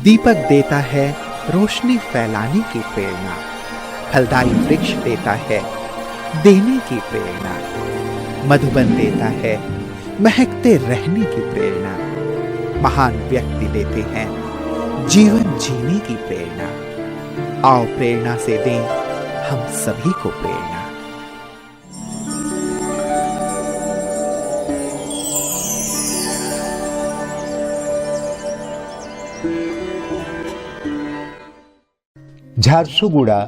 दीपक देता है रोशनी फैलाने की प्रेरणा, फलदायी वृक्ष देता है देने की प्रेरणा, मधुबन देता है महकते रहने की प्रेरणा, महान व्यक्ति देते हैं जीवन जीने की प्रेरणा। आओ प्रेरणा से दें हम सभी को प्रेरणा। झारसुगुड़ा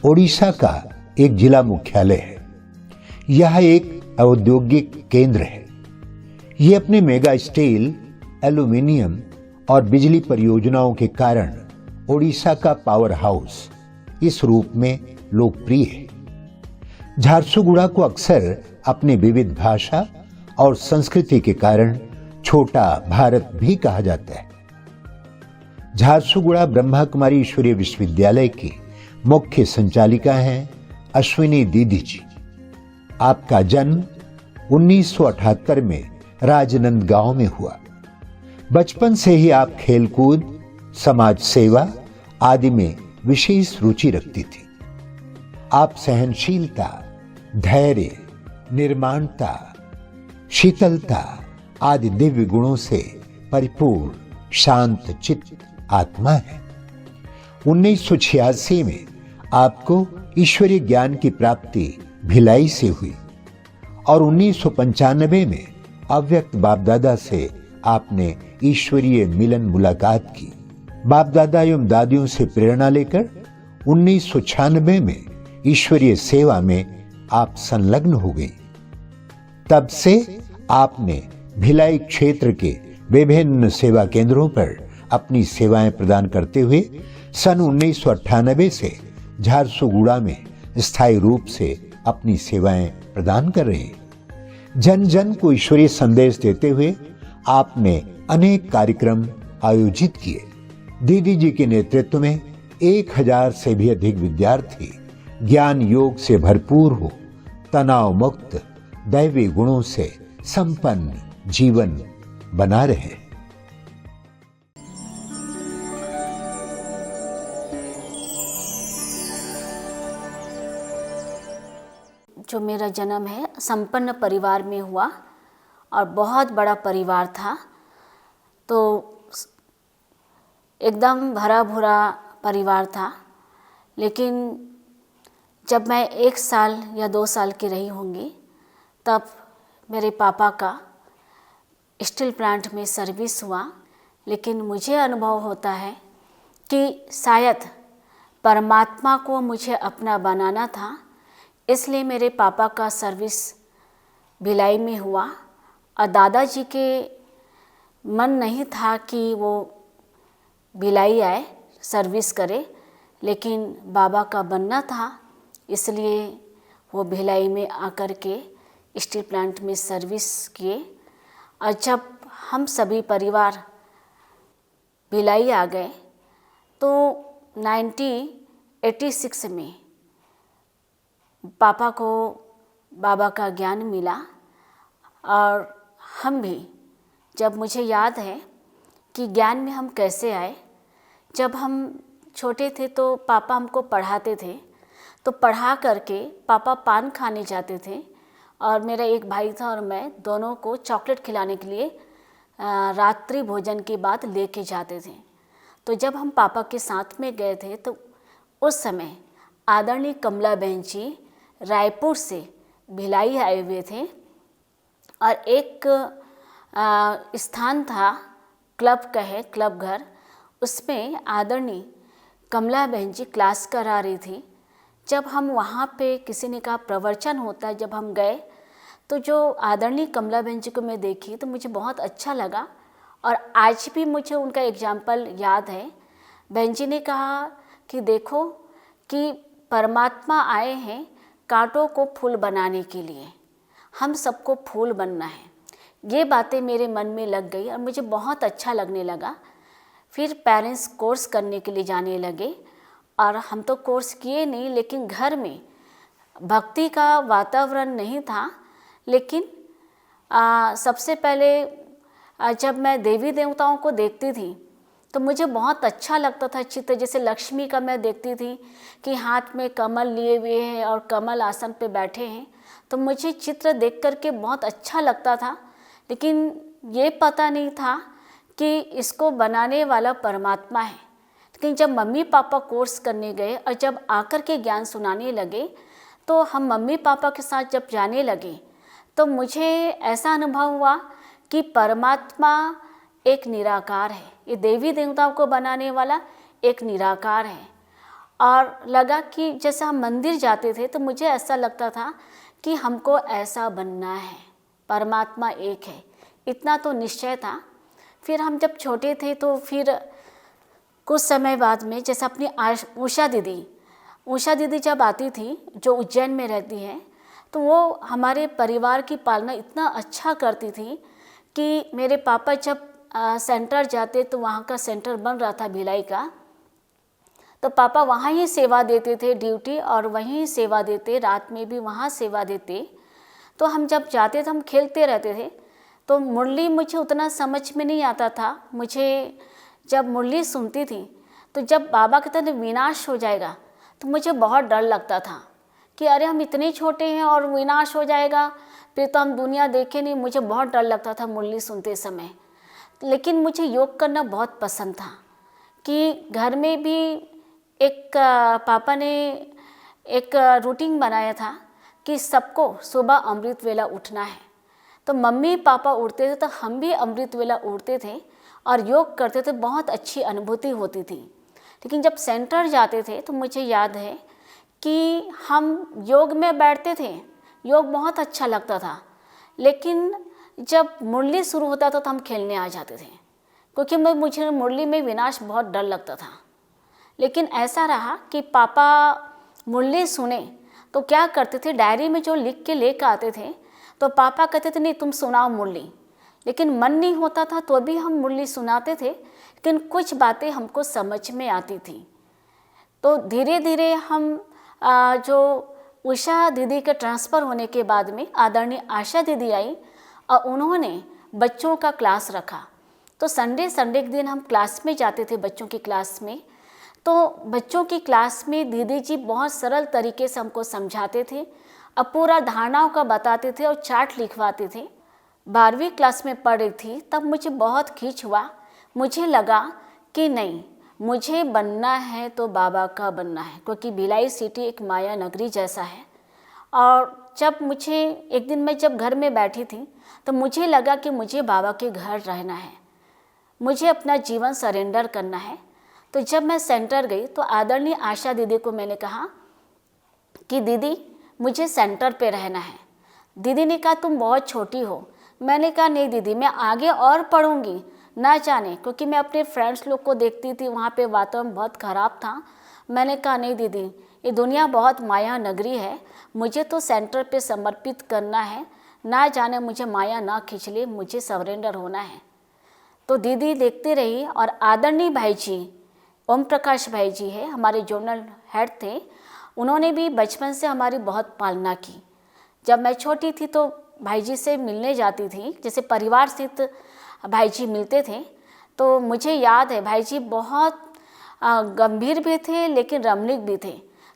ओडिशा का एक जिला मुख्यालय है। यह एक औद्योगिक केंद्र है। यह अपने मेगा स्टील, एल्यूमीनियम और बिजली परियोजनाओं के कारण ओडिशा का पावर हाउस इस रूप में लोकप्रिय है। झारसुगुड़ा को अक्सर अपने विविध भाषा और संस्कृति के कारण छोटा भारत भी कहा जाता है। झारसुगुड़ा ब्रह्मा कुमारी ईश्वरीय विश्वविद्यालय की मुख्य संचालिका हैं अश्विनी दीदी जी। आपका जन्म 1978 में राजनंद गांव में हुआ। बचपन से ही आप खेलकूद, समाज सेवा आदि में विशेष रुचि रखती थी। आप सहनशीलता, धैर्य, निर्माणता, शीतलता आदि दिव्य गुणों से परिपूर्ण शांत चित्त आत्मा है। 1986 में आपको ईश्वरीय ज्ञान की प्राप्ति भिलाई से हुई और 1995 में अव्यक्त बाप दादा से आपने ईश्वरीय मिलन मुलाकात की। बाप दादा एवं दादियों से प्रेरणा लेकर 1996 में ईश्वरीय सेवा में आप संलग्न हो गई। तब से आपने भिलाई क्षेत्र के विभिन्न सेवा केंद्रों पर अपनी सेवाएं प्रदान करते हुए सन 1998 से झारसुगुड़ा में स्थायी रूप से अपनी सेवाएं प्रदान कर रहे हैं। जन जन को ईश्वरीय संदेश देते हुए आपने अनेक कार्यक्रम आयोजित किए। दीदी जी के नेतृत्व में 1000 से भी अधिक विद्यार्थी ज्ञान योग से भरपूर हो तनाव मुक्त दैवी गुणों से संपन्न जीवन बना रहे। जो मेरा जन्म है संपन्न परिवार में हुआ और बहुत बड़ा परिवार था, तो एकदम भरा भरा परिवार था। लेकिन जब मैं 1 साल या 2 साल की रही होंगी तब मेरे पापा का स्टील प्लांट में सर्विस हुआ। लेकिन मुझे अनुभव होता है कि शायद परमात्मा को मुझे अपना बनाना था, इसलिए मेरे पापा का सर्विस भिलाई में हुआ और दादाजी के मन नहीं था कि वो भिलाई आए सर्विस करे, लेकिन बाबा का बनना था, इसलिए वो भिलाई में आकर के स्टील प्लांट में सर्विस किए। और जब हम सभी परिवार भिलाई आ गए तो 1986 में पापा को बाबा का ज्ञान मिला और हम भी, जब मुझे याद है कि ज्ञान में हम कैसे आए। जब हम छोटे थे तो पापा हमको पढ़ाते थे, तो पढ़ा करके पापा पान खाने जाते थे और मेरा एक भाई था और मैं दोनों को चॉकलेट खिलाने के लिए रात्रि भोजन के बाद लेके जाते थे। तो जब हम पापा के साथ में गए थे तो उस समय आदरणीय कमला बहन जी रायपुर से भिलाई आए हुए थे और एक स्थान था क्लब का है, क्लब घर, उसमें आदरणीय कमला बहन जी क्लास करा रही थी। जब हम वहाँ पे किसी ने कहा प्रवचन होता है, जब हम गए तो जो आदरणीय कमला बहन जी को मैं देखी तो मुझे बहुत अच्छा लगा और आज भी मुझे उनका एग्जाम्पल याद है। बहन जी ने कहा कि देखो कि परमात्मा आए हैं कांटों को फूल बनाने के लिए, हम सबको फूल बनना है। ये बातें मेरे मन में लग गई और मुझे बहुत अच्छा लगने लगा। फिर पेरेंट्स कोर्स करने के लिए जाने लगे और हम तो कोर्स किए नहीं, लेकिन घर में भक्ति का वातावरण नहीं था। लेकिन सबसे पहले जब मैं देवी देवताओं को देखती थी तो मुझे बहुत अच्छा लगता था चित्र। जैसे लक्ष्मी का मैं देखती थी कि हाथ में कमल लिए हुए हैं और कमल आसन पे बैठे हैं, तो मुझे चित्र देख कर के बहुत अच्छा लगता था। लेकिन ये पता नहीं था कि इसको बनाने वाला परमात्मा है। लेकिन जब मम्मी पापा कोर्स करने गए और जब आकर के ज्ञान सुनाने लगे, तो हम मम्मी पापा के साथ जब जाने लगे, तो मुझे ऐसा अनुभव हुआ कि परमात्मा एक निराकार है। ये देवी देवताओं को बनाने वाला एक निराकार है। और लगा कि जैसे हम मंदिर जाते थे तो मुझे ऐसा लगता था कि हमको ऐसा बनना है, परमात्मा एक है, इतना तो निश्चय था। फिर हम जब छोटे थे तो फिर कुछ समय बाद में जैसे अपनी उषा दीदी जब आती थी, जो उज्जैन में रहती है, तो वो हमारे परिवार की पालना इतना अच्छा करती थी कि मेरे पापा जब सेंटर जाते तो वहाँ का सेंटर बन रहा था भिलाई का, तो पापा वहाँ ही सेवा देते थे, ड्यूटी और वहीं सेवा देते, रात में भी वहाँ सेवा देते। तो हम जब जाते थे हम खेलते रहते थे। तो मुरली मुझे उतना समझ में नहीं आता था। मुझे जब मुरली सुनती थी तो जब बाबा कहते थे विनाश हो जाएगा, तो मुझे बहुत डर लगता था कि अरे हम इतने छोटे हैं और विनाश हो जाएगा, फिर तो हम दुनिया देखें नहीं। मुझे बहुत डर लगता था मुरली सुनते समय। लेकिन मुझे योग करना बहुत पसंद था कि घर में भी एक पापा ने एक रूटीन बनाया था कि सबको सुबह अमृत वेला उठना है। तो मम्मी पापा उठते थे तो हम भी अमृत वेला उठते थे और योग करते थे। बहुत अच्छी अनुभूति होती थी। लेकिन जब सेंटर जाते थे तो मुझे याद है कि हम योग में बैठते थे, योग बहुत अच्छा लगता था। लेकिन जब मुरली शुरू होता था तो हम खेलने आ जाते थे, क्योंकि मुझे मुरली में विनाश बहुत डर लगता था। लेकिन ऐसा रहा कि पापा मुरली सुने तो क्या करते थे, डायरी में जो लिख के लेकर आते थे, तो पापा कहते थे नहीं तुम सुनाओ मुरली। लेकिन मन नहीं होता था तो भी हम मुरली सुनाते थे, लेकिन कुछ बातें हमको समझ में आती थी। तो धीरे धीरे हम जो उषा दीदी के ट्रांसफ़र होने के बाद में आदरणीय आशा दीदी आई और उन्होंने बच्चों का क्लास रखा। तो संडे के दिन हम क्लास में जाते थे, बच्चों की क्लास में। तो बच्चों की क्लास में दीदी जी बहुत सरल तरीके से हमको समझाते थे और पूरा धारणाओं का बताते थे और चार्ट लिखवाते थे। 12वीं क्लास में पढ़ रही थी तब मुझे बहुत खींच हुआ। मुझे लगा कि नहीं, मुझे बनना है तो बाबा का बनना है, क्योंकि भिलाई सिटी एक माया नगरी जैसा है। और जब मुझे एक दिन मैं जब घर में बैठी थी तो मुझे लगा कि मुझे बाबा के घर रहना है, मुझे अपना जीवन सरेंडर करना है। तो जब मैं सेंटर गई तो आदरणीय आशा दीदी को मैंने कहा कि दीदी मुझे सेंटर पे रहना है। दीदी ने कहा तुम बहुत छोटी हो। मैंने कहा नहीं दीदी, मैं आगे और पढ़ूंगी, ना जाने, क्योंकि मैं अपने फ्रेंड्स लोग को देखती थी, वहाँ पे वातावरण बहुत ख़राब था। मैंने कहा नहीं दीदी, ये दुनिया बहुत माया नगरी है, मुझे तो सेंटर पे समर्पित करना है, ना जाने मुझे माया ना खींच ले, मुझे सरेंडर होना है। तो दीदी देखती रही। और आदरणीय भाई जी ओम प्रकाश भाई जी है, हमारे जोनल हेड थे, उन्होंने भी बचपन से हमारी बहुत पालना की। जब मैं छोटी थी तो भाई जी से मिलने जाती थी, जैसे परिवार सहित भाई जी मिलते थे। तो मुझे याद है भाई जी बहुत गंभीर भी थे लेकिन रमणीक भी थे,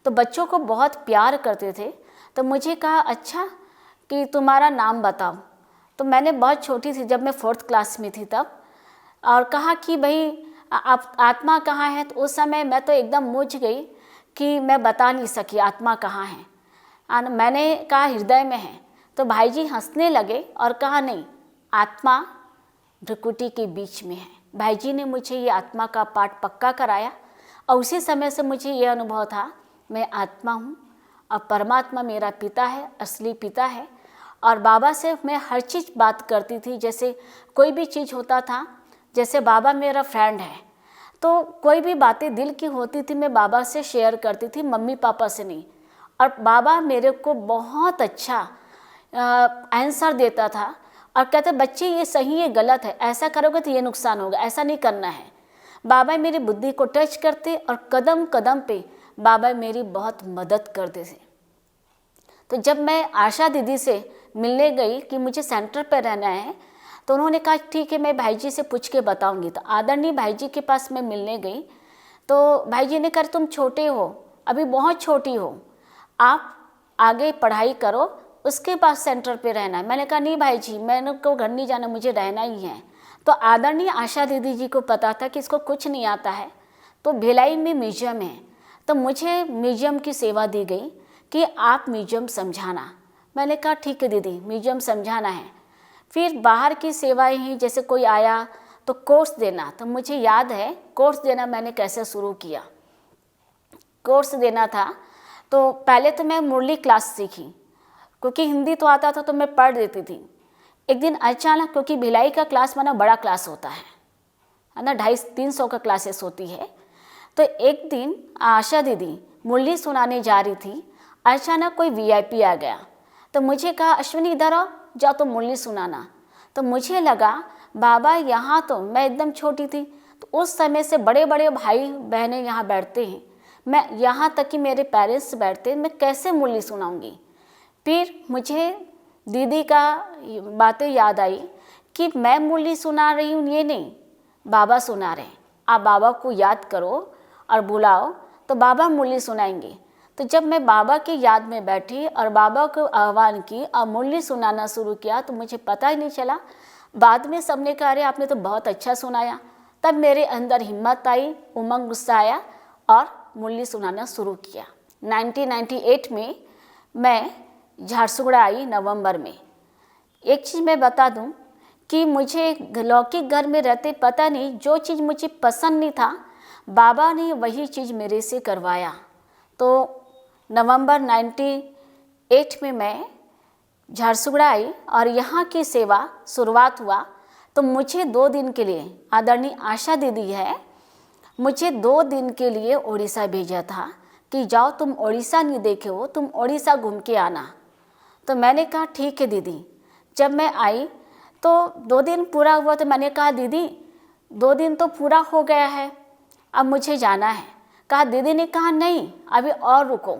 तो बच्चों को बहुत प्यार करते थे। तो मुझे कहा अच्छा कि तुम्हारा नाम बताओ। तो मैंने बहुत छोटी थी, जब मैं 4th क्लास में थी तब, और कहा कि भाई आप आत्मा कहाँ है। तो उस समय मैं तो एकदम मूझ गई कि मैं बता नहीं सकी आत्मा कहाँ है। मैंने कहा हृदय में है। तो भाई जी हंसने लगे और कहा नहीं, आत्मा भ्रुकुटी के बीच में है। भाई जी ने मुझे ये आत्मा का पाठ पक्का कराया और उसी समय से मुझे ये अनुभव था मैं आत्मा हूँ और परमात्मा मेरा पिता है, असली पिता है। और बाबा से मैं हर चीज़ बात करती थी, जैसे कोई भी चीज़ होता था, जैसे बाबा मेरा फ्रेंड है, तो कोई भी बातें दिल की होती थी मैं बाबा से शेयर करती थी, मम्मी पापा से नहीं। और बाबा मेरे को बहुत अच्छा आंसर देता था और कहते बच्चे ये सही है गलत है, ऐसा करोगे तो ये नुकसान होगा, ऐसा नहीं करना है। बाबा मेरी बुद्धि को टच करते और कदम कदम पे बाबा मेरी बहुत मदद करते थे। तो जब मैं आशा दीदी से मिलने गई कि मुझे सेंटर पर रहना है, तो उन्होंने कहा ठीक है, मैं भाई जी से पूछ के बताऊंगी। तो आदरणीय भाई जी के पास मैं मिलने गई तो भाई जी ने कहा तुम छोटे हो, अभी बहुत छोटी हो, आप आगे पढ़ाई करो, उसके बाद सेंटर पे रहना है। मैंने कहा नहीं भाई जी, मैंने को घर नहीं जाना, मुझे रहना ही है। तो आदरणीय आशा दीदी जी को पता था कि इसको कुछ नहीं आता है, तो भिलाई में म्यूजियम है, तो मुझे म्यूजियम की सेवा दी गई कि आप म्यूजियम समझाना। मैंने कहा ठीक है दीदी, म्यूजियम समझाना है। फिर बाहर की सेवाएं ही, जैसे कोई आया तो कोर्स देना, तो मुझे याद है कोर्स देना मैंने कैसे शुरू किया। कोर्स देना था तो पहले तो मैं मुरली क्लास सीखी, क्योंकि हिंदी तो आता था तो मैं पढ़ देती थी। एक दिन अचानक, क्योंकि भिलाई का क्लास माना बड़ा क्लास होता है ना, 250-300 का क्लासेस होती है। तो एक दिन आशा दीदी मुरली सुनाने जा रही थी, अचानक कोई वीआईपी आ गया, तो मुझे कहा अश्विनी इधर आओ, जाओ तो मुरली सुनाना। तो मुझे लगा बाबा यहाँ, तो मैं एकदम छोटी थी, तो उस समय से बड़े बड़े भाई बहनें यहाँ बैठते हैं, मैं यहाँ तक कि मेरे पेरेंट्स बैठते, मैं कैसे मुरली सुनाऊंगी। फिर मुझे दीदी का बातें याद आई कि मैं मुरली सुना रही हूँ, ये नहीं, बाबा सुना रहे हैं, आप बाबा को याद करो और बुलाओ तो बाबा मुरली सुनाएंगे। तो जब मैं बाबा की याद में बैठी और बाबा को आह्वान की और मुरली सुनाना शुरू किया, तो मुझे पता ही नहीं चला। बाद में सबने कहा अरे आपने तो बहुत अच्छा सुनाया। तब मेरे अंदर हिम्मत आई, उमंग, गुस्सा आया और मुरली सुनाना शुरू किया। 1998 में मैं झारसुगड़ा आई नवंबर में। एक चीज़ मैं बता दूं कि मुझे लौकिक घर में रहते पता नहीं, जो चीज़ मुझे पसंद नहीं था बाबा ने वही चीज़ मेरे से करवाया। तो नवंबर 98 में मैं झारसुगड़ा आई और यहाँ की सेवा शुरुआत हुआ। तो मुझे 2 दिन के लिए, आदरणीय आशा दीदी है, मुझे 2 दिन के लिए उड़ीसा भेजा था कि जाओ तुम उड़ीसा नहीं देखे हो, तुम उड़ीसा घूम के आना। तो मैंने कहा ठीक है दीदी। जब मैं आई तो 2 दिन पूरा हुआ, तो मैंने कहा दीदी 2 दिन तो पूरा हो गया है, अब मुझे जाना है। कहा दीदी ने कहा नहीं अभी और रुको।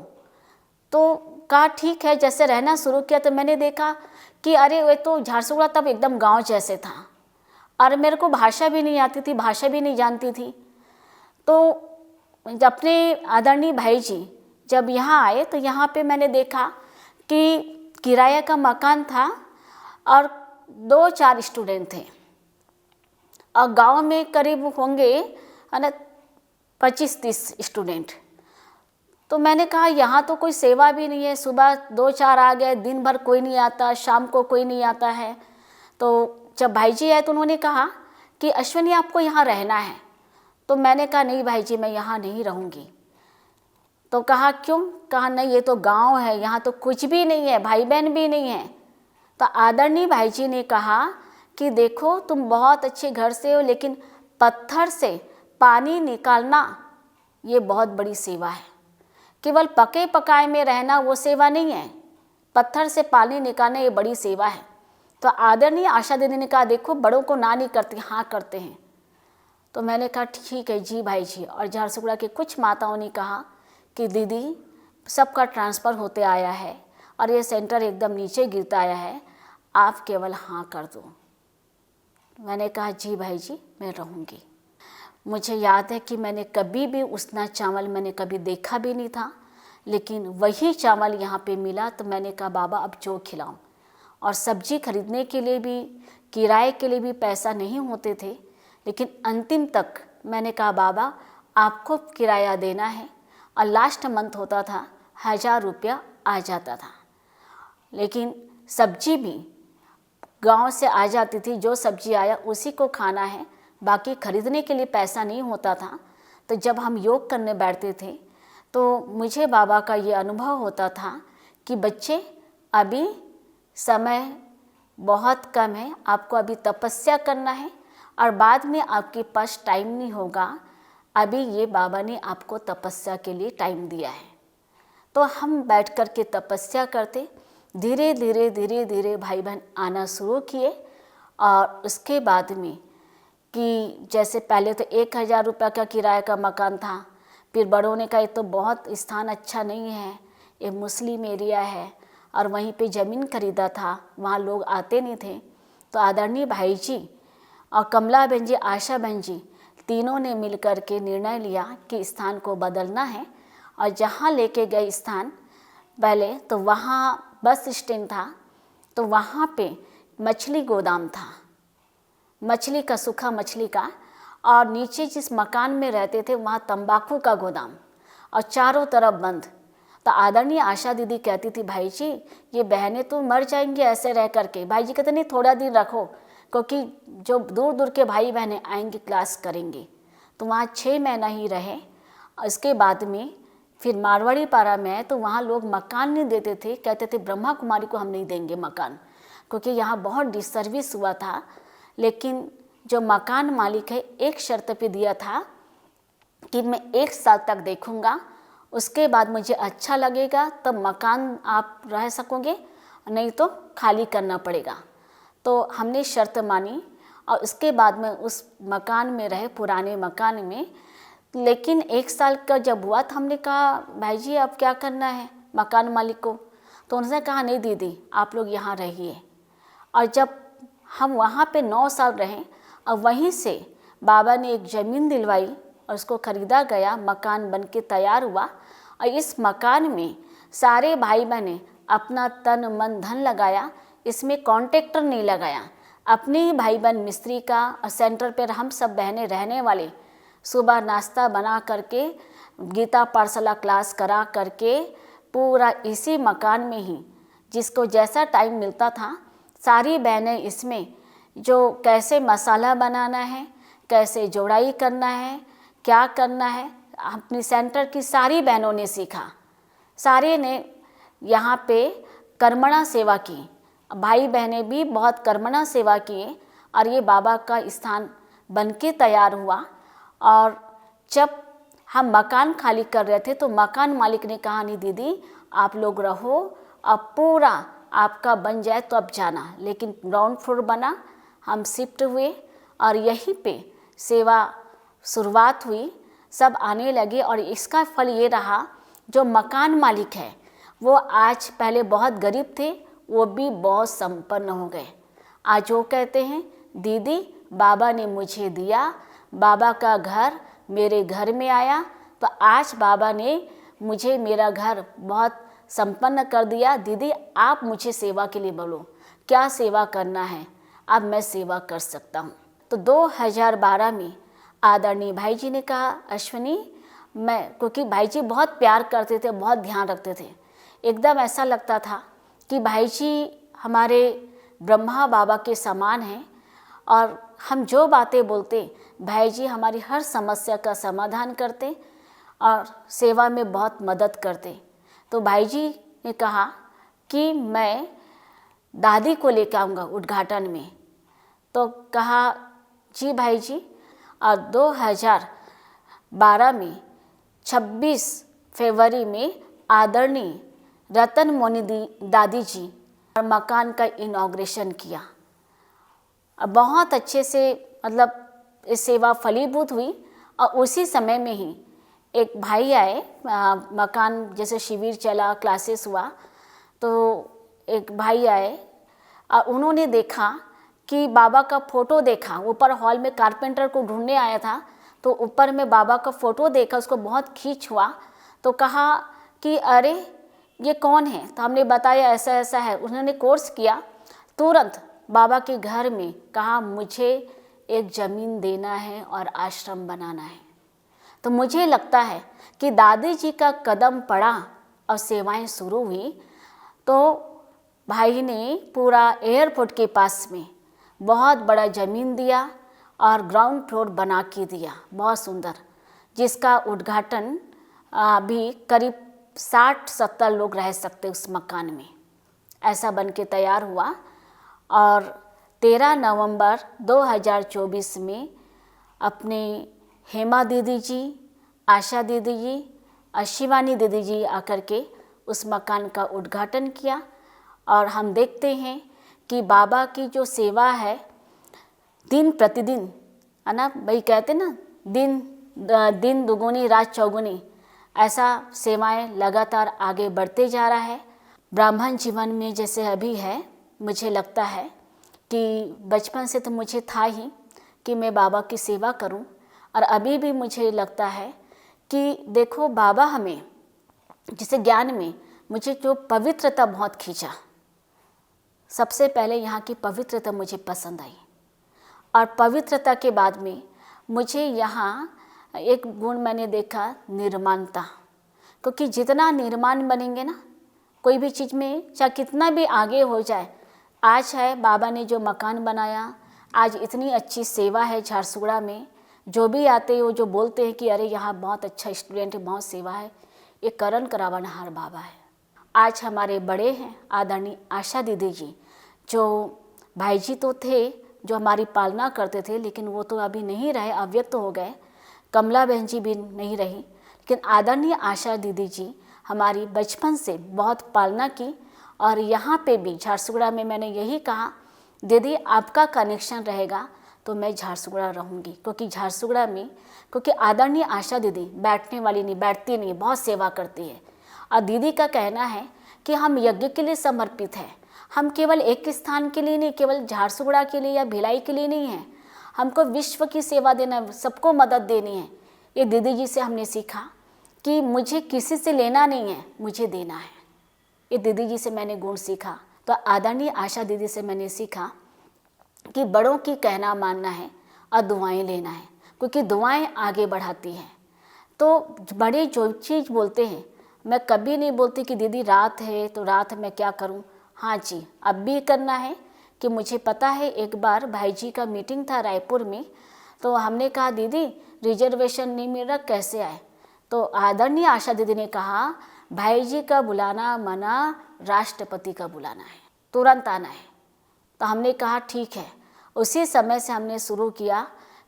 तो कहा ठीक है। जैसे रहना शुरू किया तो मैंने देखा कि अरे वो तो झारसुगड़ा तब एकदम गांव जैसे था और मेरे को भाषा भी नहीं आती थी, भाषा भी नहीं जानती थी। तो अपने आदरणीय भाई जी जब यहाँ आए तो यहाँ पे मैंने देखा कि किराया का मकान था और 2-4 स्टूडेंट थे और गांव में करीब होंगे है ना 25-30 स्टूडेंट। तो मैंने कहा यहाँ तो कोई सेवा भी नहीं है, सुबह 2-4 आ गए, दिन भर कोई नहीं आता, शाम को कोई नहीं आता है। तो जब भाई जी आए तो उन्होंने कहा कि अश्विनी आपको यहाँ रहना है। तो मैंने कहा नहीं भाई जी मैं यहाँ नहीं रहूँगी। तो कहा क्यों? कहा नहीं ये तो गांव है, यहाँ तो कुछ भी नहीं है, भाई बहन भी नहीं है। तो आदरणीय भाई जी ने कहा कि देखो तुम बहुत अच्छे घर से हो, लेकिन पत्थर से पानी निकालना ये बहुत बड़ी सेवा है। केवल पके पकाए में रहना वो सेवा नहीं है, पत्थर से पानी निकालना ये बड़ी सेवा है। तो आदरणीय आशा दीदी ने कहा देखो बड़ों को ना नहीं करती, हाँ करते हैं। तो मैंने कहा ठीक है जी भाई जी। और झारसुगड़ा के कुछ माताओं ने कहा कि दीदी सबका ट्रांसफ़र होते आया है और ये सेंटर एकदम नीचे गिरता आया है, आप केवल हाँ कर दो। मैंने कहा जी भाई जी मैं रहूँगी। मुझे याद है कि मैंने कभी भी उसना चावल मैंने कभी देखा भी नहीं था, लेकिन वही चावल यहाँ पे मिला तो मैंने कहा बाबा अब जो खिलाऊं। और सब्जी खरीदने के लिए भी, किराए के लिए भी पैसा नहीं होते थे, लेकिन अंतिम तक मैंने कहा बाबा आपको किराया देना है। और लास्ट मंथ होता था 1000 रुपया आ जाता था, लेकिन सब्जी भी गांव से आ जाती थी, जो सब्जी आया उसी को खाना है, बाकी खरीदने के लिए पैसा नहीं होता था। तो जब हम योग करने बैठते थे तो मुझे बाबा का ये अनुभव होता था कि बच्चे अभी समय बहुत कम है, आपको अभी तपस्या करना है और बाद में आपके पास टाइम नहीं होगा। अभी ये बाबा ने आपको तपस्या के लिए टाइम दिया है। तो हम बैठ कर के तपस्या करते, धीरे धीरे धीरे धीरे भाई बहन आना शुरू किए। और उसके बाद में कि जैसे पहले तो 1000 रुपये का किराए का मकान था, फिर बड़ों ने कहा ये तो बहुत स्थान अच्छा नहीं है, ये मुस्लिम एरिया है, और वहीं पे ज़मीन खरीदा था, वहाँ लोग आते नहीं थे। तो तो आदरणीय भाई जी और कमला बहन जी, आशा बहन जी तीनों ने मिलकर के निर्णय लिया कि स्थान को बदलना है। और जहाँ लेके गए स्थान, पहले तो वहाँ बस स्टैंड था, तो वहाँ पे मछली गोदाम था, मछली का, सूखा मछली का। और नीचे जिस मकान में रहते थे वहाँ तंबाकू का गोदाम, और चारों तरफ बंद। तो आदरणीय आशा दीदी कहती थी, भाई जी ये बहनें तो मर जाएंगी ऐसे रह करके। भाई जी कहते नहीं, थोड़ा दिन रखो, क्योंकि जो दूर दूर के भाई बहनें आएंगे क्लास करेंगे। तो वहाँ 6 महीना ही रहे। इसके बाद में फिर मारवाड़ी पारा में आए, तो वहाँ लोग मकान नहीं देते थे, कहते थे ब्रह्मा कुमारी को हम नहीं देंगे मकान, क्योंकि यहाँ बहुत डिसर्विस हुआ था। लेकिन जो मकान मालिक है एक शर्त पे दिया था कि मैं 1 साल तक देखूँगा, उसके बाद मुझे अच्छा लगेगा तब मकान आप रह सकोगे, नहीं तो खाली करना पड़ेगा। तो हमने शर्त मानी और उसके बाद में उस मकान में रहे, पुराने मकान में। लेकिन 1 साल का जब हुआ तो हमने कहा, भाई जी अब क्या करना है मकान मालिक को? तो उन्होंने कहा, नहीं दीदी आप लोग यहाँ रहिए। और जब हम वहाँ पे 9 साल रहे और वहीं से बाबा ने एक ज़मीन दिलवाई और उसको ख़रीदा गया, मकान बन के तैयार हुआ। और इस मकान में सारे भाई बहने अपना तन मन धन लगाया, इसमें कॉन्ट्रैक्टर नहीं लगाया, अपने ही भाई बहन मिस्त्री का। और सेंटर पर हम सब बहनें रहने वाले, सुबह नाश्ता बना करके, गीता पाठशाला क्लास करा करके, पूरा इसी मकान में ही जिसको जैसा टाइम मिलता था सारी बहनें इसमें, जो कैसे मसाला बनाना है, कैसे जोड़ाई करना है, क्या करना है, अपनी सेंटर की सारी बहनों ने सीखा। सारे ने यहाँ पे कर्मणा सेवा की, भाई बहनें भी बहुत कर्मणा सेवा किए और ये बाबा का स्थान बन के तैयार हुआ। और जब हम मकान खाली कर रहे थे तो मकान मालिक ने कहा, नहीं दीदी आप लोग रहो, अब पूरा आपका बन जाए तो अब जाना। लेकिन ग्राउंड फ्लोर बना, हम शिफ्ट हुए और यहीं पे सेवा शुरुआत हुई, सब आने लगे। और इसका फल ये रहा, जो मकान मालिक है वो आज, पहले बहुत गरीब थे, वो भी बहुत संपन्न हो गए। आज वो कहते हैं, दीदी बाबा ने मुझे दिया, बाबा का घर मेरे घर में आया, तो आज बाबा ने मुझे मेरा घर बहुत संपन्न कर दिया। दीदी आप मुझे सेवा के लिए बोलो, क्या सेवा करना है, अब मैं सेवा कर सकता हूँ। तो 2012 में आदरणीय भाई जी ने कहा, अश्विनी मैं, क्योंकि भाई जी बहुत प्यार करते थे, बहुत ध्यान रखते थे, एकदम ऐसा लगता था कि भाई जी हमारे ब्रह्मा बाबा के समान हैं। और हम जो बातें बोलते, भाई जी हमारी हर समस्या का समाधान करते और सेवा में बहुत मदद करते। तो भाई जी ने कहा कि मैं दादी को लेकर आऊँगा उद्घाटन में। तो कहा जी भाई जी। और 2012 में 26 फरवरी में आदरणीय रतन मोनी दादी जी और मकान का इनॉग्रेशन किया। बहुत अच्छे से मतलब इस सेवा फलीभूत हुई। और उसी समय में ही एक भाई आए, मकान जैसे शिविर चला, क्लासेस हुआ, तो एक भाई आए और उन्होंने देखा कि बाबा का फ़ोटो देखा। ऊपर हॉल में कारपेंटर को ढूंढने आया था, तो ऊपर में बाबा का फ़ोटो देखा, उसको बहुत खींच हुआ। तो कहा कि अरे ये कौन है? तो हमने बताया ऐसा ऐसा है। उन्होंने कोर्स किया, तुरंत बाबा के घर में कहा मुझे एक ज़मीन देना है और आश्रम बनाना है। तो मुझे लगता है कि दादी जी का कदम पड़ा और सेवाएं शुरू हुई। तो भाई ने पूरा एयरपोर्ट के पास में बहुत बड़ा ज़मीन दिया और ग्राउंड फ्लोर बना के दिया, बहुत सुंदर, जिसका उद्घाटन अभी करीब 60-70 लोग रह सकते उस मकान में, ऐसा बन के तैयार हुआ। और 13 नवंबर 2024 में अपने हेमा दीदी जी, आशा दीदी जी और शिवानी दीदी जी आकर के उस मकान का उद्घाटन किया। और हम देखते हैं कि बाबा की जो सेवा है दिन प्रतिदिन, है ना भाई, कहते ना दिन दुगुनी रात चौगुनी, ऐसा सेवाएं लगातार आगे बढ़ते जा रहा है। ब्राह्मण जीवन में जैसे अभी है, मुझे लगता है कि बचपन से तो मुझे था ही कि मैं बाबा की सेवा करूं, और अभी भी मुझे लगता है कि देखो बाबा हमें जैसे ज्ञान में मुझे जो पवित्रता बहुत खींचा, सबसे पहले यहाँ की पवित्रता मुझे पसंद आई, और पवित्रता के बाद में मुझे यहाँ एक गुण मैंने देखा, निर्माणता। क्योंकि जितना निर्माण बनेंगे ना कोई भी चीज़ में, चाहे कितना भी आगे हो जाए, आज है बाबा ने जो मकान बनाया, आज इतनी अच्छी सेवा है झारसुगड़ा में, जो भी आते हैं वो जो बोलते हैं कि अरे यहाँ बहुत अच्छा स्टूडेंट है, बहुत सेवा है, ये करण करावनहार बाबा है। आज हमारे बड़े हैं आदरणीय आशा दीदी जी, जो भाई जी तो थे जो हमारी पालना करते थे, लेकिन वो तो अभी नहीं रहे, अव्यक्त हो गए। कमला बहन जी भी नहीं रही, लेकिन आदरणीय आशा दीदी जी हमारी बचपन से बहुत पालना की। और यहाँ पे भी झारसुगड़ा में मैंने यही कहा, दीदी आपका कनेक्शन रहेगा तो मैं झारसुगड़ा रहूँगी, क्योंकि झारसुगड़ा में, क्योंकि आदरणीय आशा दीदी बैठने वाली नहीं, बैठती नहीं, बहुत सेवा करती है। और दीदी का कहना है कि हम यज्ञ के लिए समर्पित हैं, हम केवल एक स्थान के लिए नहीं, केवल झारसुगड़ा के लिए या भिलाई के लिए नहीं है, हमको विश्व की सेवा देना, सबको मदद देनी है। ये दीदी जी से हमने सीखा कि मुझे किसी से लेना नहीं है, मुझे देना है। ये दीदी जी से मैंने गुण सीखा। तो आदरणीय आशा दीदी से मैंने सीखा कि बड़ों की कहना मानना है और दुआएं लेना है, क्योंकि दुआएं आगे बढ़ाती हैं। तो बड़े जो चीज़ बोलते हैं, मैं कभी नहीं बोलती कि दीदी रात है तो रात में क्या करूं। हाँ जी, अब भी करना है कि मुझे पता है, एक बार भाई जी का मीटिंग था रायपुर में, तो हमने कहा दीदी रिजर्वेशन नहीं मिल रहा, कैसे आए। तो आदरणीय आशा दीदी ने कहा भाई जी का बुलाना मना, राष्ट्रपति का बुलाना है, तुरंत आना है। तो हमने कहा ठीक है। उसी समय से हमने शुरू किया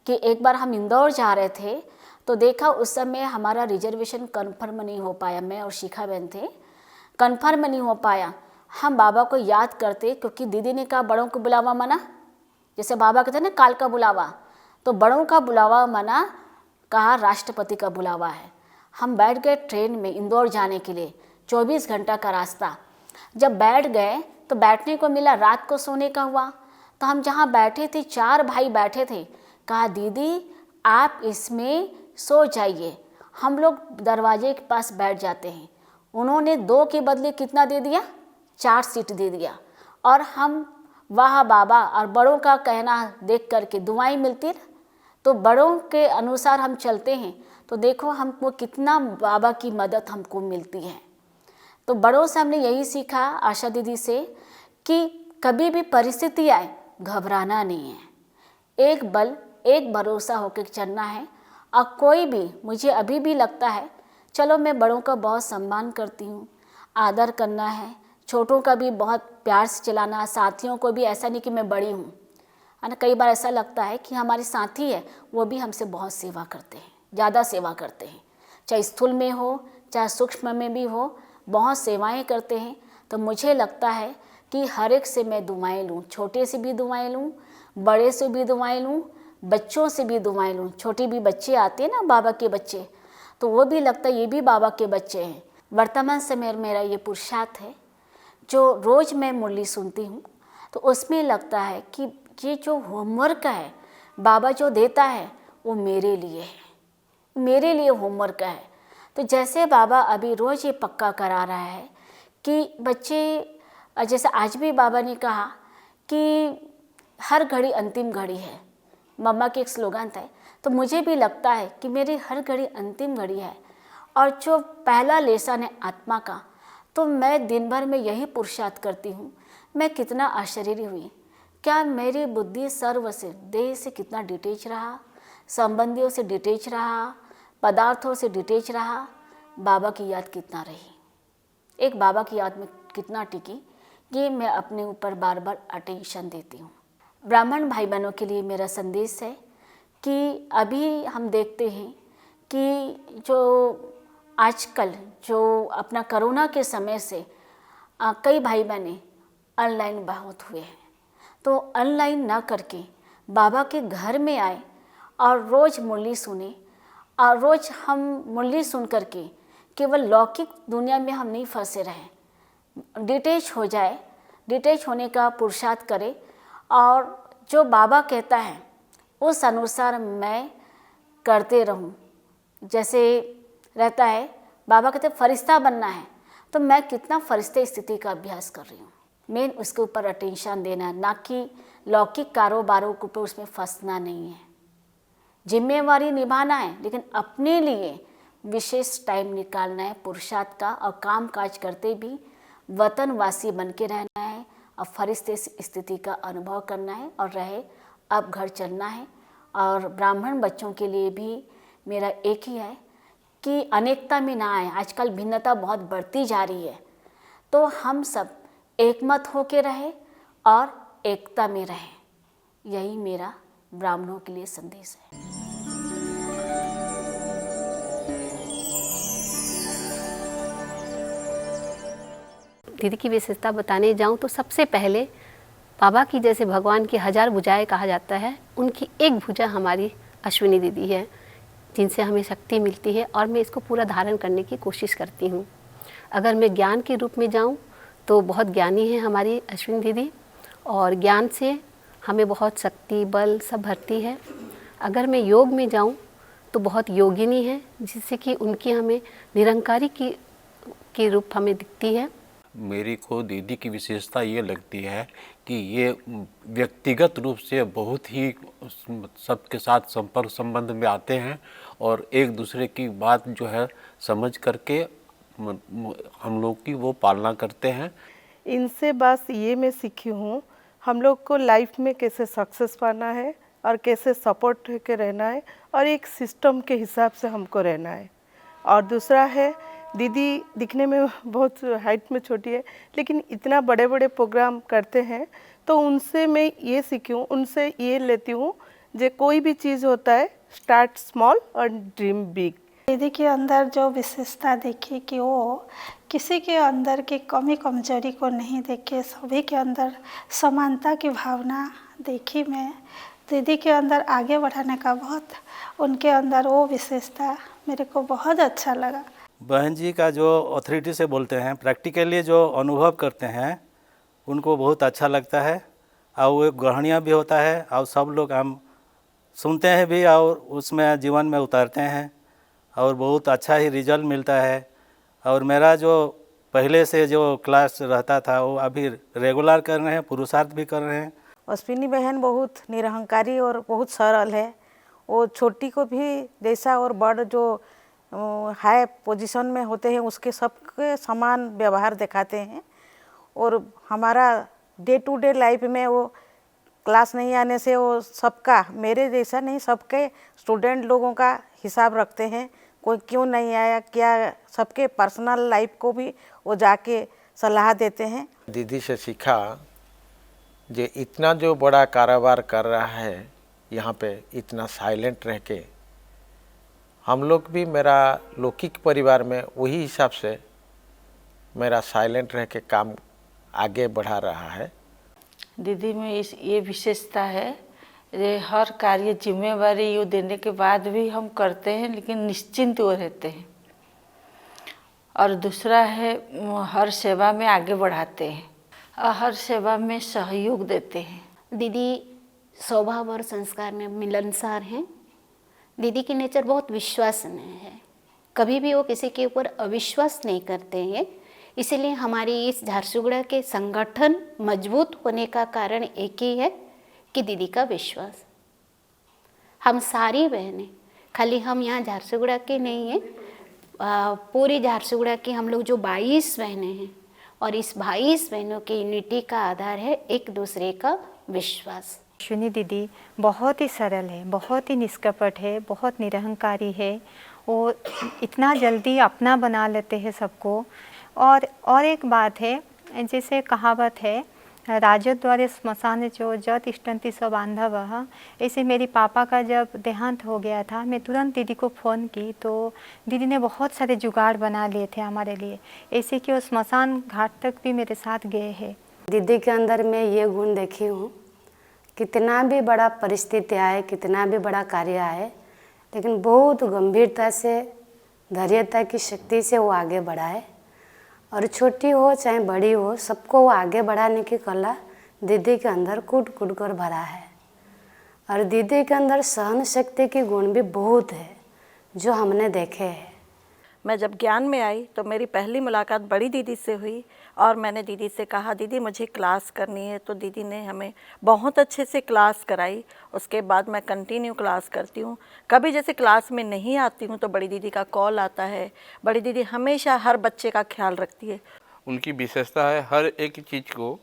कि एक बार हम इंदौर जा रहे थे, तो देखा उस समय हमारा रिजर्वेशन कन्फर्म नहीं हो पाया, मैं और शिखा बहन थे, कन्फर्म नहीं हो पाया। हम बाबा को याद करते, क्योंकि दीदी ने कहा बड़ों को बुलावा मना, जैसे बाबा कहते हैं ना काल का बुलावा, तो बड़ों का बुलावा मना, कहा राष्ट्रपति का बुलावा है। हम बैठ गए ट्रेन में इंदौर जाने के लिए, 24 घंटा का रास्ता। जब बैठ गए तो बैठने को मिला, रात को सोने का हुआ। तो हम जहाँ बैठे थे, 4 भाई बैठे थे, कहा दीदी आप इसमें सो जाइए, हम लोग दरवाजे के पास बैठ जाते हैं। उन्होंने 2 के बदले कितना दे दिया, 4 सीट दे दिया। और हम वाह बाबा, और बड़ों का कहना देख करके दुआएं मिलती, तो बड़ों के अनुसार हम चलते हैं, तो देखो हमको कितना बाबा की मदद हमको मिलती है। तो बड़ों से हमने यही सीखा, आशा दीदी से, कि कभी भी परिस्थिति आए घबराना नहीं है, एक बल एक भरोसा होकर चलना है। और कोई भी, मुझे अभी भी लगता है, चलो मैं बड़ों का बहुत सम्मान करती हूँ, आदर करना है, छोटों का भी बहुत प्यार से चलाना, साथियों को भी, ऐसा नहीं कि मैं बड़ी हूँ, है ना। कई बार ऐसा लगता है कि हमारे साथी है वो भी हमसे बहुत सेवा करते हैं, ज़्यादा सेवा करते हैं, चाहे स्थूल में हो चाहे सूक्ष्म में भी हो, बहुत सेवाएं करते हैं। तो मुझे लगता है कि हर एक से मैं दुआएं लूँ, छोटे से भी दुआएं लूँ, बड़े से भी दुआएं लूँ, बच्चों से भी दुआएं लूँ। छोटी भी बच्चे आते हैं ना बाबा के बच्चे, तो वो भी लगता है ये भी बाबा के बच्चे हैं। वर्तमान समय मेरा ये पुरुषार्थ है, जो रोज़ मैं मुरली सुनती हूँ, तो उसमें लगता है कि ये जो होमवर्क है बाबा जो देता है वो मेरे लिए है, मेरे लिए होमवर्क है। तो जैसे बाबा अभी रोज़ ये पक्का करा रहा है कि बच्चे, जैसे आज भी बाबा ने कहा कि हर घड़ी अंतिम घड़ी है, मम्मा के एक स्लोगन था, तो मुझे भी लगता है कि मेरी हर घड़ी अंतिम घड़ी है। और जो पहला लेसन है आत्मा का, तो मैं दिन भर में यही पुरुषार्थ करती हूँ। मैं कितना आश्चर्य हुई, क्या मेरी बुद्धि सर्व से, देह से कितना डिटेच रहा, संबंधियों से डिटेच रहा, पदार्थों से डिटेच रहा, बाबा की याद कितना रही, एक बाबा की याद में कितना टिकी, ये मैं अपने ऊपर बार बार अटेंशन देती हूँ। ब्राह्मण भाई बहनों के लिए मेरा संदेश है कि अभी हम देखते हैं कि जो आजकल जो अपना कोरोना के समय से कई भाई बहने ऑनलाइन बहुत हुए हैं, तो ऑनलाइन ना करके बाबा के घर में आए और रोज़ मुरली सुने। और रोज़ हम मुरली सुन करके केवल लौकिक दुनिया में हम नहीं फंसे रहें, डिटेच हो जाए, डिटेच होने का पुरुषार्थ करें और जो बाबा कहता है उस अनुसार मैं करते रहूं। जैसे रहता है, बाबा कहते फरिश्ता बनना है, तो मैं कितना फरिश्ते स्थिति का अभ्यास कर रही हूँ। मेन उसके ऊपर अटेंशन देना, ना कि लौकिक कारोबारों के ऊपर उसमें फंसना नहीं है। जिम्मेवारी निभाना है, लेकिन अपने लिए विशेष टाइम निकालना है पुरुषार्थ का, और काम काज करते भी वतनवासी बन के रहना है और फरिश्ते स्थिति का अनुभव करना है और रहे अब घर चलना है। और ब्राह्मण बच्चों के लिए भी मेरा एक ही है कि अनेकता में ना आए। आजकल भिन्नता बहुत बढ़ती जा रही है, तो हम सब एकमत होके रहे और एकता में रहें। यही मेरा ब्राह्मणों के लिए संदेश है। दीदी की विशेषता बताने जाऊं तो सबसे पहले बाबा की जैसे भगवान की 1000 भुजाएं कहा जाता है, उनकी एक भुजा हमारी अश्विनी दीदी है, जिनसे हमें शक्ति मिलती है और मैं इसको पूरा धारण करने की कोशिश करती हूँ। अगर मैं ज्ञान के रूप में जाऊँ तो बहुत ज्ञानी है हमारी अश्विनी दीदी, और ज्ञान से हमें बहुत शक्ति बल सब भरती है। अगर मैं योग में जाऊँ तो बहुत योगिनी है, जिससे कि उनकी हमें निरंकारी की रूप हमें दिखती है। मेरी को दीदी की विशेषता ये लगती है कि ये व्यक्तिगत रूप से बहुत ही सबके साथ संपर्क संबंध में आते हैं और एक दूसरे की बात जो है समझ करके हम लोग की वो पालना करते हैं। इनसे बस ये मैं सीखी हूँ, हम लोग को लाइफ में कैसे सक्सेस पाना है और कैसे सपोर्ट के रहना है और एक सिस्टम के हिसाब से हमको रहना है। और दूसरा है, दीदी दिखने में बहुत हाइट में छोटी है, लेकिन इतना बड़े बड़े प्रोग्राम करते हैं, तो उनसे मैं ये सीखी हूँ, उनसे ये लेती हूँ, जो कोई भी चीज़ होता है स्टार्ट स्मॉल और ड्रीम बिग। दीदी के अंदर जो विशेषता देखी कि वो किसी के अंदर की कमी कमजोरी को नहीं देखे, सभी के अंदर समानता की भावना देखी। मैं दीदी के अंदर आगे बढ़ाने का बहुत, उनके अंदर वो विशेषता मेरे को बहुत अच्छा लगा। बहन जी का जो ऑथोरिटी से बोलते हैं, प्रैक्टिकली जो अनुभव करते हैं, उनको बहुत अच्छा लगता है और वो ग्रहणीय भी होता है और सब लोग हम सुनते हैं भी और उसमें जीवन में उतारते हैं और बहुत अच्छा ही रिजल्ट मिलता है। और मेरा जो पहले से जो क्लास रहता था वो अभी रेगुलर कर रहे हैं, पुरुषार्थ भी कर रहे हैं। अश्विनी बहन बहुत निरहंकारी और बहुत सरल है। वो छोटी को भी जैसा और बड़ जो हाई पोजीशन में होते हैं उसके सबके समान व्यवहार दिखाते हैं। और हमारा डे टू डे लाइफ में वो क्लास नहीं आने से वो सबका, मेरे जैसा नहीं, सबके स्टूडेंट लोगों का हिसाब रखते हैं, कोई क्यों नहीं आया क्या, सबके पर्सनल लाइफ को भी वो जाके सलाह देते हैं। दीदी से सीखा जो इतना जो बड़ा कारोबार कर रहा है यहाँ पे, इतना साइलेंट रह के, हम लोग भी मेरा लौकिक परिवार में वही हिसाब से मेरा साइलेंट रह के काम आगे बढ़ा रहा है। दीदी में ये विशेषता है, ये हर कार्य जिम्मेवारी ये देने के बाद भी हम करते हैं, लेकिन निश्चिंत वो रहते हैं। और दूसरा है, हर सेवा में आगे बढ़ाते हैं और हर सेवा में सहयोग देते हैं। दीदी स्वभाव और संस्कार में मिलनसार हैं। दीदी की नेचर बहुत विश्वसनीय है, कभी भी वो किसी के ऊपर अविश्वास नहीं करते हैं। इसीलिए हमारी इस झारसुगुड़ा के संगठन मजबूत होने का कारण एक ही है कि दीदी का विश्वास। हम सारी बहनें, खाली हम यहाँ झारसुगुड़ा के नहीं हैं, पूरी झारसुगुड़ा की हम लोग जो 22 बहनें हैं, और इस 22 बहनों की यूनिटी का आधार है एक दूसरे का विश्वास। अश्विनी दीदी बहुत ही सरल है, बहुत ही निष्कपट है, बहुत निरहंकारी है। वो इतना जल्दी अपना बना लेते हैं सबको। और एक बात है, जैसे कहावत है, राजो द्वारे स्मशान जो जत इष्टंति स बांधव। ऐसे मेरे पापा का जब देहांत हो गया था, मैं तुरंत दीदी को फ़ोन की तो दीदी ने बहुत सारे जुगाड़ बना लिए थे हमारे लिए, ऐसे कि वो स्मशान घाट तक भी मेरे साथ गए हैं। दीदी के अंदर मैं ये गुण देखी हूँ, कितना भी बड़ा परिस्थिति आए, कितना भी बड़ा कार्य आए, लेकिन बहुत गंभीरता से, धैर्यता की शक्ति से वो आगे बढ़ाए। और छोटी हो चाहे बड़ी हो, सबको वो आगे बढ़ाने की कला दीदी के अंदर कूट कूट कर भरा है। और दीदी के अंदर सहन शक्ति के गुण भी बहुत है जो हमने देखे हैं। मैं जब ज्ञान में आई तो मेरी पहली मुलाकात बड़ी दीदी से हुई और मैंने दीदी से कहा दीदी मुझे क्लास करनी है, तो दीदी ने हमें बहुत अच्छे से क्लास कराई। उसके बाद मैं कंटिन्यू क्लास करती हूँ। कभी जैसे क्लास में नहीं आती हूँ तो बड़ी दीदी का कॉल आता है। बड़ी दीदी हमेशा हर बच्चे का ख्याल रखती है। उनकी विशेषता है हर एक चीज़ को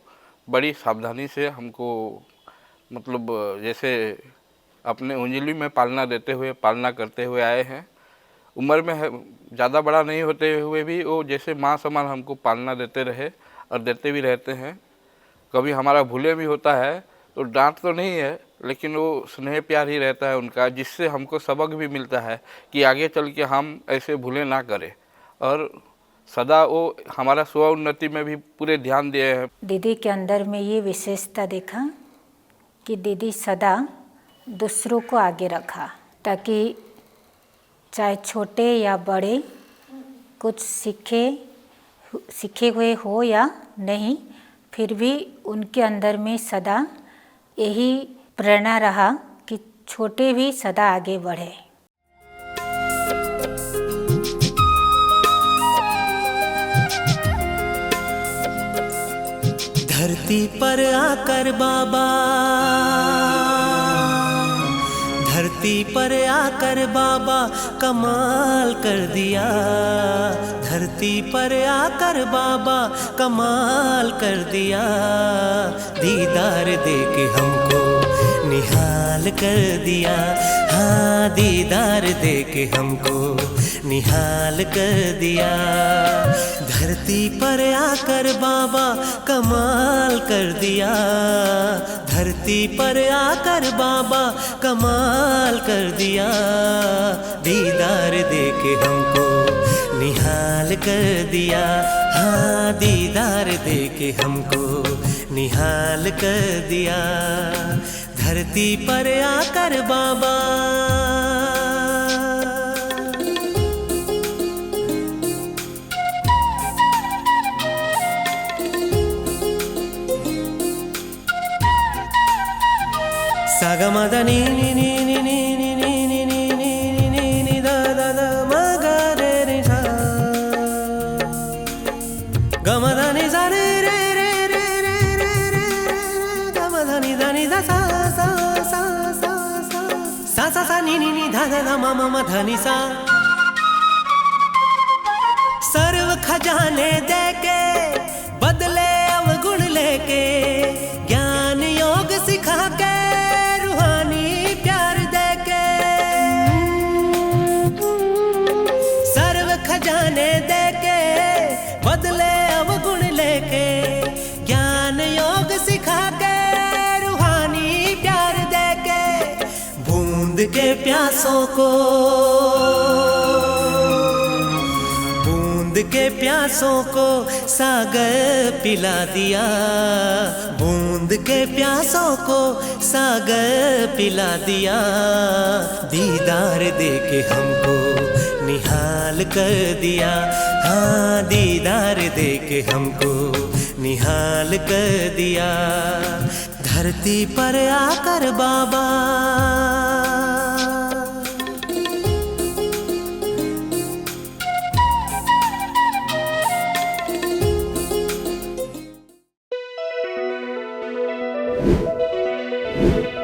बड़ी सावधानी से हमको, मतलब जैसे अपने उंगली में पालना करते हुए आए हैं। उम्र में ज़्यादा बड़ा नहीं होते हुए भी वो जैसे माँ समान हमको पालना देते रहे और देते भी रहते हैं। कभी हमारा भूले भी होता है तो डांट तो नहीं है, लेकिन वो स्नेह प्यार ही रहता है उनका, जिससे हमको सबक भी मिलता है कि आगे चल के हम ऐसे भूले ना करें। और सदा वो हमारा स्व उन्नति में भी पूरे ध्यान दिए हैं। दीदी के अंदर में ये विशेषता देखा कि दीदी सदा दूसरों को आगे रखा, ताकि चाहे छोटे या बड़े कुछ सीखे हुए हो या नहीं, फिर भी उनके अंदर में सदा यही प्रेरणा रहा कि छोटे भी सदा आगे बढ़े। धरती पर आकर बाबा, धरती पर आकर बाबा कमाल कर दिया। धरती पर आकर बाबा कमाल कर दिया। दीदार दे के हमको निहाल कर दिया। हाँ, दीदार दे के हमको निहाल कर दिया। धरती पर आकर बाबा कमाल कर दिया। धरती पर आकर बाबा कमाल कर दिया। दीदार दे के हमको निहाल कर दिया। हाँ, दीदार दे के हमको निहाल कर दिया। धरती पर आकर बाबा। सागमदनी नी नी नी नी नी नी नी नी नी नी नी दा दा दा मा गा रे रे सा गमदनी सा रे रे रे रे रे रे रे गमदनी धनी दा सा सा सा सा सा सा सा नी नी नी धा धा धा मा मा मा धनी सा। सर्व खजाने दे के बदले अवगुण लेके, ज्ञान योग सिखा के खजाने दे के बदले अवगुण लेके, ज्ञान योग सिखा के रूहानी प्यार दे के, बूंद के प्यासों को, बूंद के प्यासों को सागर पिला दिया। बूंद के प्यासों को सागर पिला दिया। दीदार दे के हमको निहाल कर दिया। हाँ, दीदार दे के हमको निहाल कर दिया। धरती पर आकर बाबा। you.